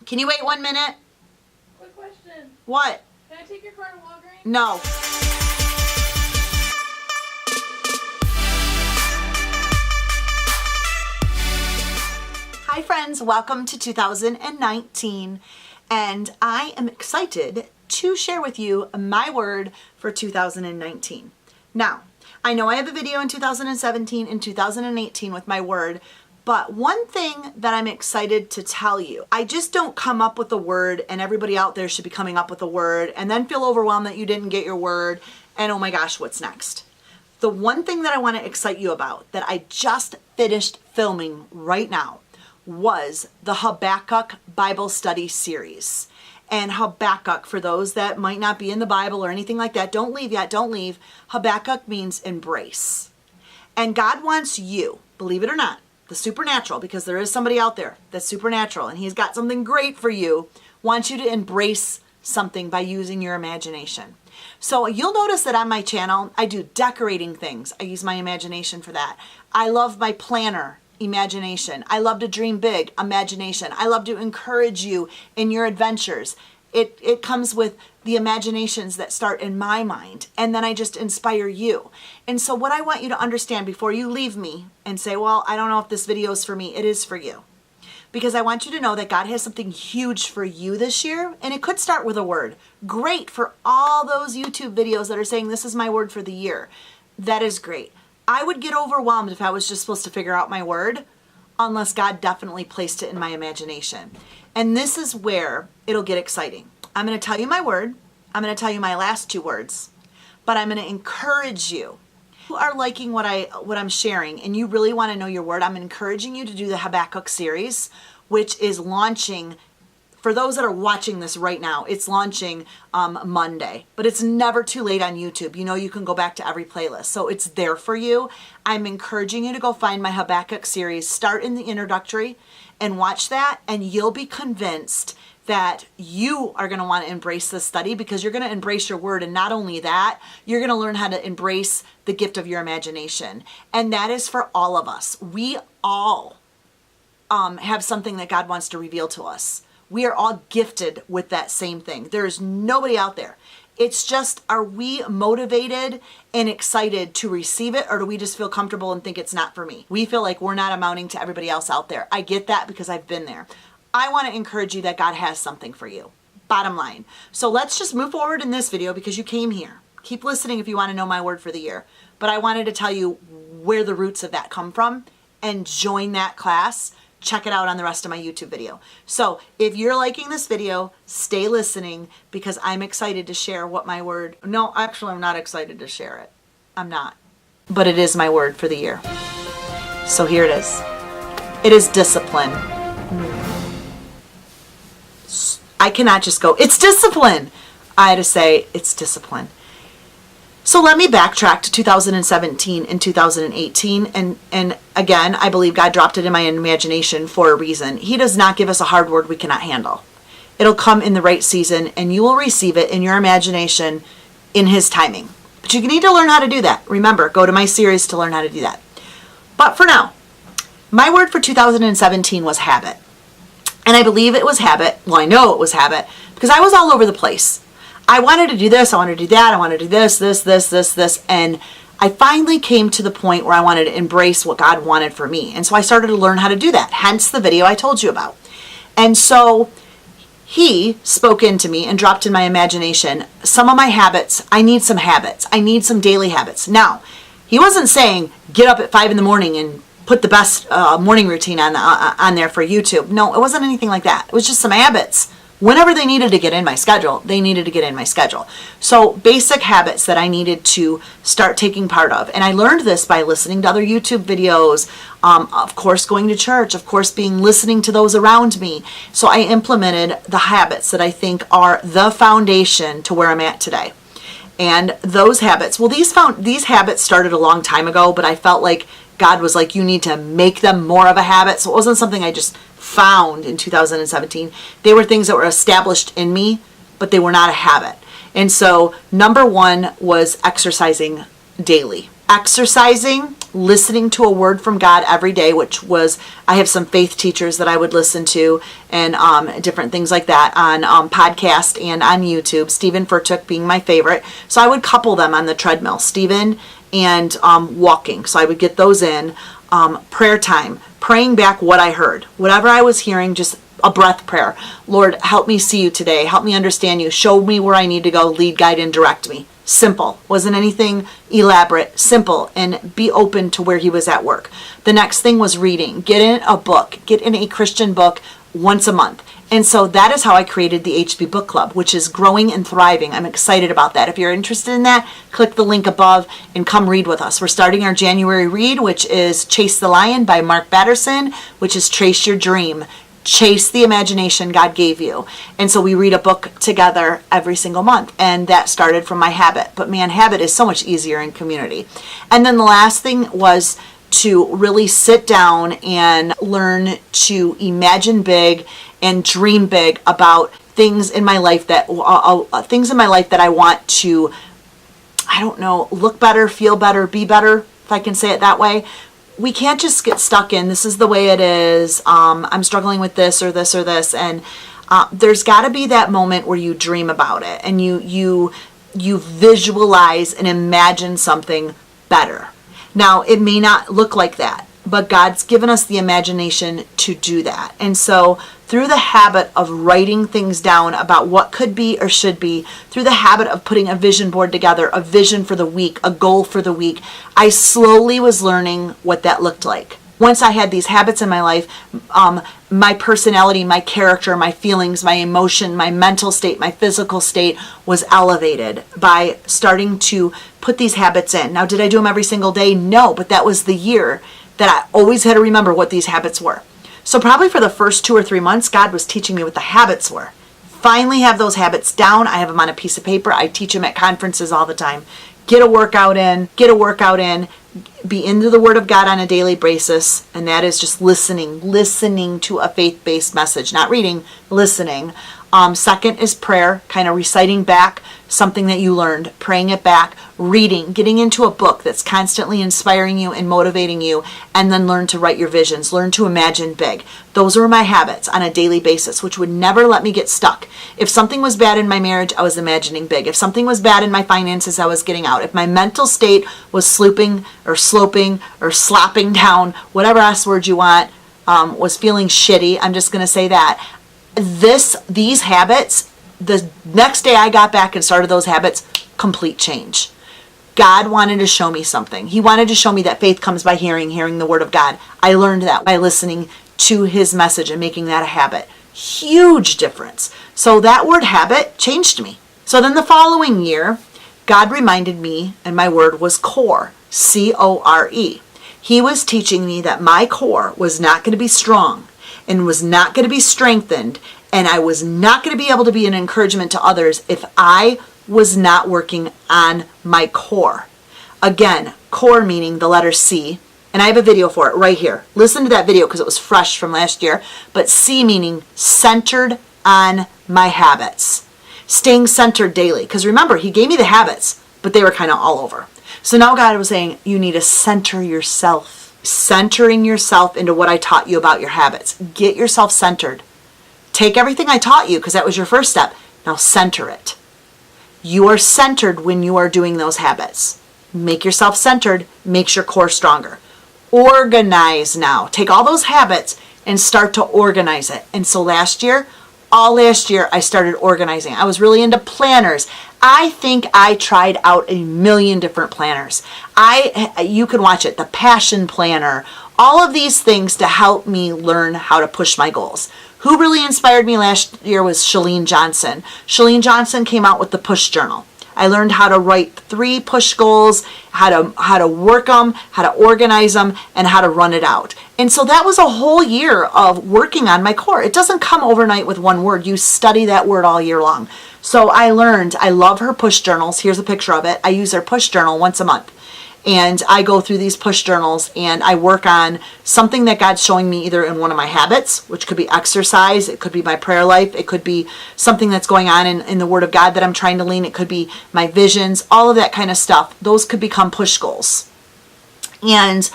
Can you wait 1 minute? Quick question. What? Can I take your car to Walgreens? No. Hi friends, welcome to 2019, and I am excited to share with you my word for 2019. Now, I know I have a video in 2017 and 2018 with my word, but one thing that I'm excited to tell you, I just don't come up with a word and everybody out there should be coming up with a word and then feel overwhelmed that you didn't get your word and oh my gosh, what's next? The one thing that I want to excite you about that I just finished filming right now was the Habakkuk Bible Study Series. And Habakkuk, for those that might not be in the Bible or anything like that, don't leave yet, don't leave. Habakkuk means embrace. And God wants you, believe it or not, the supernatural, because there is somebody out there that's supernatural and he's got something great for you, wants you to embrace something by using your imagination. So you'll notice that on my channel, I do decorating things. I use my imagination for that. I love my planner. Imagination. I love to dream big. Imagination. I love to encourage you in your adventures. It comes with the imaginations that start in my mind, and then I just inspire you. And so what I want you to understand before you leave me and say, well, I don't know if this video is for me, it is for you. Because I want you to know that God has something huge for you this year, and it could start with a word. Great for all those YouTube videos that are saying this is my word for the year. That is great. I would get overwhelmed if I was just supposed to figure out my word, unless God definitely placed it in my imagination. And this is where it'll get exciting. I'm going to tell you my word. I'm going to tell you my last two words, but I'm going to encourage you. If you are liking what I'm sharing and you really want to know your word, I'm encouraging you to do the Habakkuk Series, which is launching. For those that are watching this right now, it's launching Monday, but it's never too late on YouTube. You know, you can go back to every playlist. So it's there for you. I'm encouraging you to go find my Habakkuk series, start in the introductory and watch that, and you'll be convinced that you are going to want to embrace this study because you're going to embrace your word. And not only that, you're going to learn how to embrace the gift of your imagination. And that is for all of us. We all have something that God wants to reveal to us. We are all gifted with that same thing. There is nobody out there. It's just, are we motivated and excited to receive it, or do we just feel comfortable and think it's not for me? We feel like we're not amounting to everybody else out there. I get that because I've been there. I want to encourage you that God has something for you. Bottom line. So let's just move forward in this video because you came here. Keep listening if you want to know my word for the year. But I wanted to tell you where the roots of that come from and join that class. Check it out on the rest of my YouTube video. So if you're liking this video, stay listening because I'm excited to share what my word. No, actually, I'm not excited to share it. I'm not. But it is my word for the year. So here it is. It is discipline. I cannot just go, it's discipline. I had to say, it's discipline. So let me backtrack to 2017 and 2018. And again, I believe God dropped it in my imagination for a reason. He does not give us a hard word we cannot handle. It'll come in the right season and you will receive it in your imagination in His timing. But you need to learn how to do that. Remember, go to my series to learn how to do that. But for now, my word for 2017 was habit. And I believe it was habit. Well, I know it was habit because I was all over the place. I wanted to do this, I wanted to do that, I wanted to do this, and I finally came to the point where I wanted to embrace what God wanted for me. And so I started to learn how to do that, hence the video I told you about. And so He spoke into me and dropped in my imagination some of my habits. I need some habits. I need some daily habits. Now, He wasn't saying get up at 5 in the morning and put the best morning routine on there for YouTube. No, it wasn't anything like that. It was just some habits. Whenever they needed to get in my schedule, they needed to get in my schedule. So basic habits that I needed to start taking part of. And I learned this by listening to other YouTube videos, of course going to church, of course listening to those around me. So I implemented the habits that I think are the foundation to where I'm at today. And those habits, well, these habits started a long time ago, but I felt like God was like, you need to make them more of a habit. So it wasn't something I just found in 2017. They were things that were established in me, but they were not a habit. And so number one was exercising daily. Exercising listening to a word from God every day, which was, I have some faith teachers that I would listen to, and different things like that on podcast and on YouTube. Stephen Furtick being my favorite. So I would couple them on the treadmill, Stephen and walking. So I would get those in. Prayer time, praying back what I heard. Whatever I was hearing, just a breath prayer. Lord, help me see you today. Help me understand you. Show me where I need to go. Lead, guide, and direct me. Simple. Wasn't anything elaborate. Simple. And be open to where he was at work. The next thing was reading. Get in a book. Get in a Christian book once a month. And so that is how I created the HB Book Club, which is growing and thriving. I'm excited about that. If you're interested in that, click the link above and come read with us. We're starting our January read, which is Chase the Lion by Mark Batterson, which is Trace Your Dream. Chase the imagination God gave you. And so we read a book together every single month. And that started from my habit. But man, habit is so much easier in community. And then the last thing was to really sit down and learn to imagine big and dream big about things in my life that I want to, I don't know, look better, feel better, be better, if I can say it that way. We can't just get stuck in, this is the way it is, I'm struggling with this or this or this, and there's got to be that moment where you dream about it and you visualize and imagine something better. Now, it may not look like that, but God's given us the imagination to do that. And so through the habit of writing things down about what could be or should be, through the habit of putting a vision board together, a vision for the week, a goal for the week, I slowly was learning what that looked like. Once I had these habits in my life, my personality, my character, my feelings, my emotion, my mental state, my physical state was elevated by starting to put these habits in. Now, did I do them every single day? No, but that was the year that I always had to remember what these habits were. So probably for the first 2 or 3 months, God was teaching me what the habits were. Finally have those habits down. I have them on a piece of paper. I teach them at conferences all the time. Get a workout in, be into the Word of God on a daily basis, and that is just listening to a faith-based message, not reading, listening. Second is prayer, kind of reciting back something that you learned, praying it back, reading, getting into a book that's constantly inspiring you and motivating you, and then learn to write your visions, learn to imagine big. Those were my habits on a daily basis, which would never let me get stuck. If something was bad in my marriage, I was imagining big. If something was bad in my finances, I was getting out. If my mental state was sloping or slapping down, whatever S word you want, was feeling shitty, I'm just going to say that. These habits, the next day I got back and started those habits, complete change. God wanted to show me something. He wanted to show me that faith comes by hearing the Word of God. I learned that by listening to His message and making that a habit. Huge difference. So that word habit changed me. So then the following year, God reminded me, and my word was core, C-O-R-E. He was teaching me that my core was not going to be strong and was not going to be strengthened, and I was not going to be able to be an encouragement to others if I was not working on my core. Again, core meaning the letter C, and I have a video for it right here. Listen to that video because it was fresh from last year, but C meaning centered on my habits. Staying centered daily, because remember, He gave me the habits, but they were kind of all over. So now God was saying, you need to center yourself. Centering yourself into what I taught you about your habits. Get yourself centered. Take everything I taught you, because that was your first step. Now center it. You are centered when you are doing those habits. Make yourself centered. Makes your core stronger. Organize now. Take all those habits and start to organize it. And so all last year, I started organizing. I was really into planners. I think I tried out a million different planners. You can watch it, the Passion Planner, all of these things to help me learn how to push my goals. Who really inspired me last year was Chalene Johnson. Chalene Johnson came out with the Push Journal. I learned how to write 3 push goals, how to work them, how to organize them, and how to run it out. And so that was a whole year of working on my core. It doesn't come overnight with one word. You study that word all year long. So I love her push journals. Here's a picture of it. I use her push journal once a month. And I go through these push journals and I work on something that God's showing me either in one of my habits, which could be exercise, it could be my prayer life, it could be something that's going on in the Word of God that I'm trying to lean, it could be my visions, all of that kind of stuff. Those could become push goals. And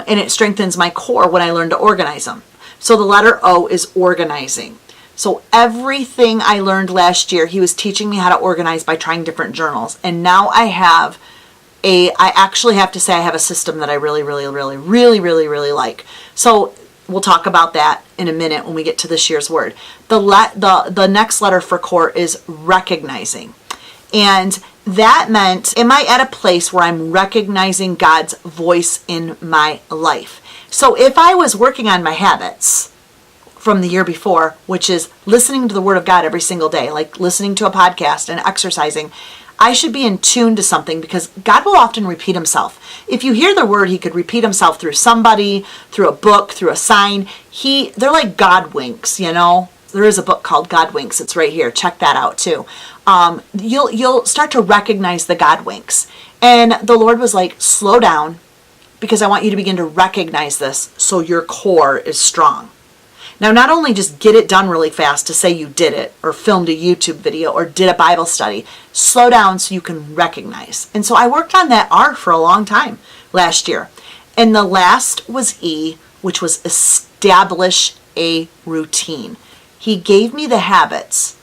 it strengthens my core when I learn to organize them. So the letter O is organizing. So everything I learned last year, he was teaching me how to organize by trying different journals. And now I actually have to say I have a system that I really like. So we'll talk about that in a minute when we get to this year's word. The next letter for core is recognizing. And that meant, am I at a place where I'm recognizing God's voice in my life? So if I was working on my habits from the year before, which is listening to the Word of God every single day, like listening to a podcast and exercising, I should be in tune to something because God will often repeat himself. If you hear the word, he could repeat himself through somebody, through a book, through a sign. They're like God winks, you know? There is a book called God Winks. It's right here. Check that out too. You'll start to recognize the God winks. And the Lord was like, slow down because I want you to begin to recognize this so your core is strong. Now, not only just get it done really fast to say you did it or filmed a YouTube video or did a Bible study, slow down so you can recognize. And so I worked on that R for a long time last year. And the last was E, which was establish a routine. He gave me the habits.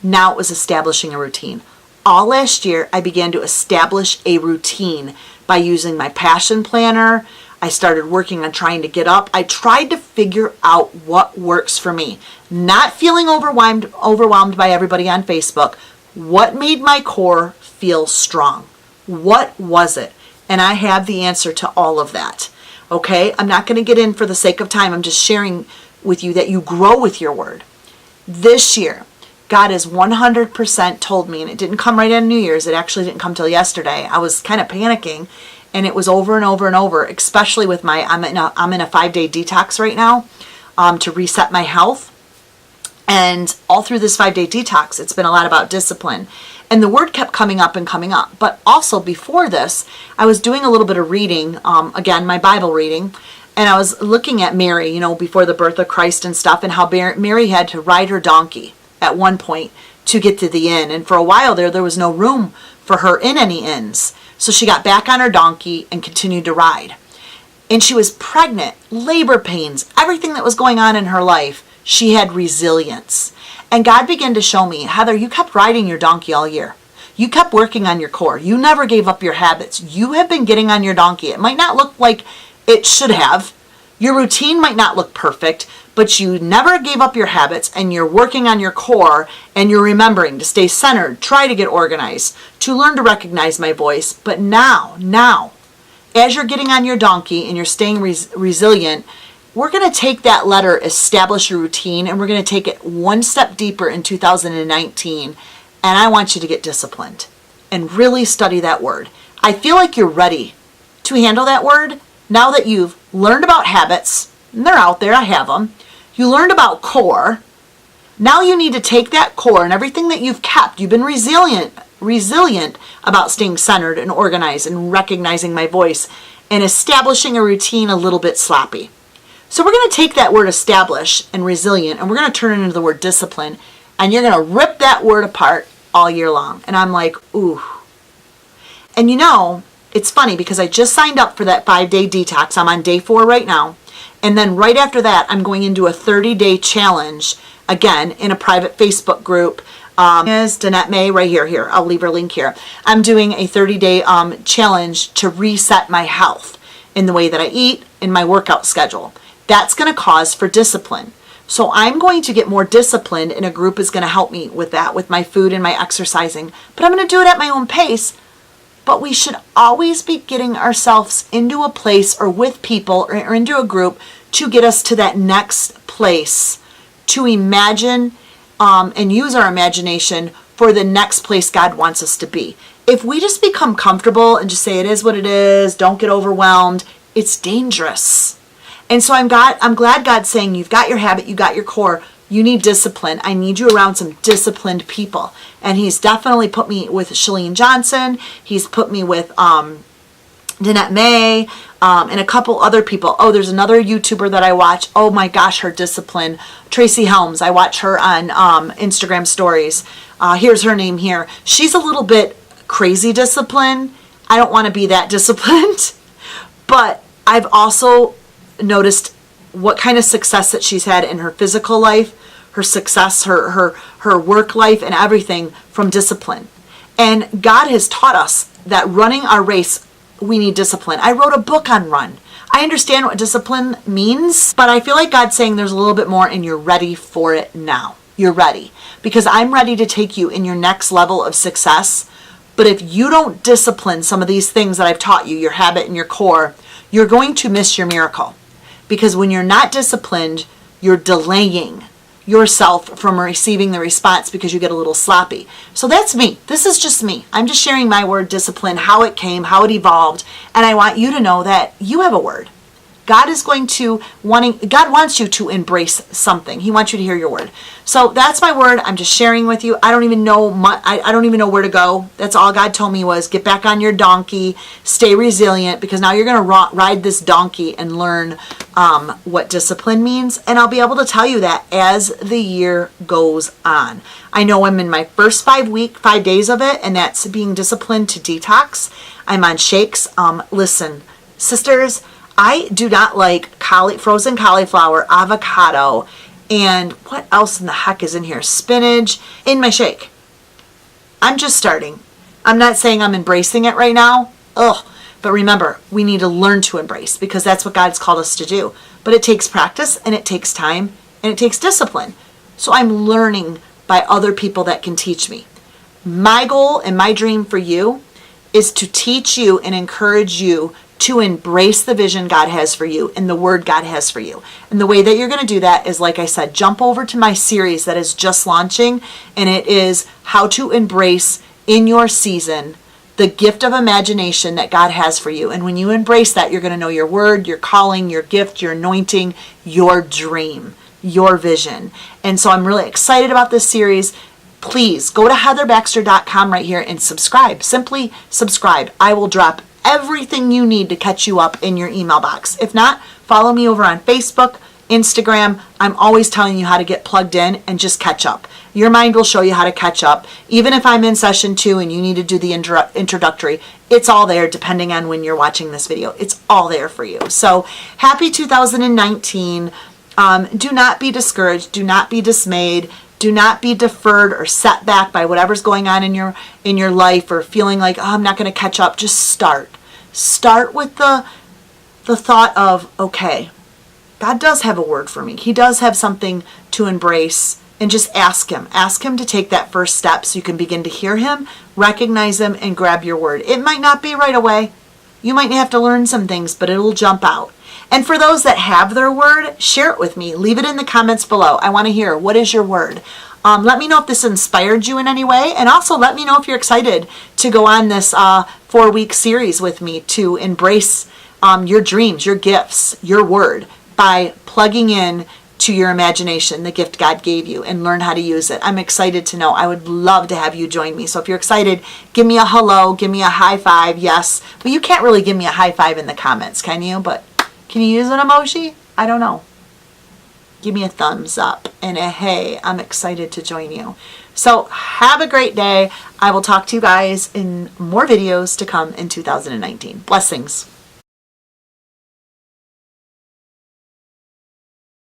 Now it was establishing a routine. All last year, I began to establish a routine by using my passion planner. I started working on trying to get up. I tried to figure out what works for me. Not feeling overwhelmed by everybody on Facebook. What made my core feel strong? What was it? And I have the answer to all of that. Okay? I'm not going to get in for the sake of time. I'm just sharing with you that you grow with your word. This year, God has 100% told me, and it didn't come right on New Year's. It actually didn't come till yesterday. I was kind of panicking. And it was over and over and over, especially with I'm in a 5-day detox right now to reset my health. And all through this 5-day detox, it's been a lot about discipline. And the word kept coming up and coming up. But also before this, I was doing a little bit of reading, again, my Bible reading. And I was looking at Mary, you know, before the birth of Christ and stuff, and how Mary had to ride her donkey at one point to get to the inn. And for a while there was no room for her in any inns. So she got back on her donkey and continued to ride. And she was pregnant, labor pains, everything that was going on in her life. She had resilience. And God began to show me, Heather, you kept riding your donkey all year. You kept working on your core. You never gave up your habits. You have been getting on your donkey. It might not look like it should have. Your routine might not look perfect, but you never gave up your habits and you're working on your core and you're remembering to stay centered, try to get organized, to learn to recognize my voice. But now, as you're getting on your donkey and you're staying resilient, we're going to take that letter, establish a routine, and we're going to take it one step deeper in 2019. And I want you to get disciplined and really study that word. I feel like you're ready to handle that word now that you've learned about habits. And they're out there, I have them. You learned about core. Now you need to take that core and everything that you've kept. You've been resilient about staying centered and organized and recognizing my voice and establishing a routine a little bit sloppy. So we're going to take that word establish and resilient and we're going to turn it into the word discipline, and you're going to rip that word apart all year long. And I'm like, ooh. And you know, it's funny because I just signed up for that 5-day detox. I'm on day 4 right now. And then right after that, I'm going into a 30-day challenge, again, in a private Facebook group. Is Danette May right here. I'll leave her link here. I'm doing a 30-day challenge to reset my health in the way that I eat, in my workout schedule. That's going to cause for discipline. So I'm going to get more disciplined, and a group is going to help me with that, with my food and my exercising. But I'm going to do it at my own pace. But we should always be getting ourselves into a place or with people or into a group to get us to that next place, to imagine and use our imagination for the next place God wants us to be. If we just become comfortable and just say it is what it is, don't get overwhelmed, it's dangerous. And so I'm glad God's saying you've got your habit, you got your core, you need discipline. I need you around some disciplined people. And he's definitely put me with Shalene Johnson. He's put me with Danette May and a couple other people. Oh, there's another YouTuber that I watch. Oh my gosh, her discipline. Tracy Helms. I watch her on Instagram stories. Here's her name here. She's a little bit crazy disciplined. I don't want to be that disciplined. But I've also noticed what kind of success that she's had in her physical life, her success, her work life, and everything from discipline. And God has taught us that running our race, we need discipline. I wrote a book on run. I understand what discipline means, but I feel like God's saying there's a little bit more and you're ready for it now. You're ready. Because I'm ready to take you in your next level of success. But if you don't discipline some of these things that I've taught you, your habit and your core, you're going to miss your miracle. Because when you're not disciplined, you're delaying yourself from receiving the response because you get a little sloppy. So that's me. This is just me. I'm just sharing my word discipline, how it came, how it evolved, and I want you to know that you have a word. God wants you to embrace something. He wants you to hear your word. So that's my word. I'm just sharing with you. I don't even know I don't even know where to go. That's all God told me was get back on your donkey, stay resilient, because now you're going to ride this donkey and learn what discipline means. And I'll be able to tell you that as the year goes on. I know I'm in my first 5 days of it, and that's being disciplined to detox. I'm on shakes. Listen, sisters, I do not like frozen cauliflower, avocado, and what else in the heck is in here? Spinach in my shake. I'm just starting. I'm not saying I'm embracing it right now. Ugh. But remember, we need to learn to embrace because that's what God's called us to do. But it takes practice and it takes time and it takes discipline. So I'm learning by other people that can teach me. My goal and my dream for you is to teach you and encourage you to embrace the vision God has for you and the word God has for you. And the way that you're going to do that is, like I said, jump over to my series that is just launching, and it is how to embrace in your season the gift of imagination that God has for you. And when you embrace that, you're going to know your word, your calling, your gift, your anointing, your dream, your vision. And so I'm really excited about this series. Please go to heatherbaxter.com right here and subscribe. Simply subscribe. I will drop everything you need to catch you up in your email box. If not, follow me over on Facebook, Instagram. I'm always telling you how to get plugged in and just catch up. Your mind will show you how to catch up. Even if I'm in session 2 and you need to do the introductory, it's all there depending on when you're watching this video. It's all there for you. So happy 2019. Do not be discouraged. Do not be dismayed. Do not be deferred or set back by whatever's going on in your life or feeling like, oh, I'm not going to catch up. Just start. Start with the thought of, okay, God does have a word for me. He does have something to embrace, and just ask him. Ask him to take that first step so you can begin to hear him, recognize him, and grab your word. It might not be right away. You might have to learn some things, but it'll jump out. And for those that have their word, share it with me. Leave it in the comments below. I want to hear, what is your word? Let me know if this inspired you in any way. And also let me know if you're excited to go on this 4-week series with me to embrace your dreams, your gifts, your word by plugging in to your imagination, the gift God gave you, and learn how to use it. I'm excited to know. I would love to have you join me. So if you're excited, give me a hello, give me a high five, yes. But you can't really give me a high five in the comments, can you? But can you use an emoji? I don't know. Give me a thumbs up and a hey, I'm excited to join you. So have a great day. I will talk to you guys in more videos to come in 2019. Blessings.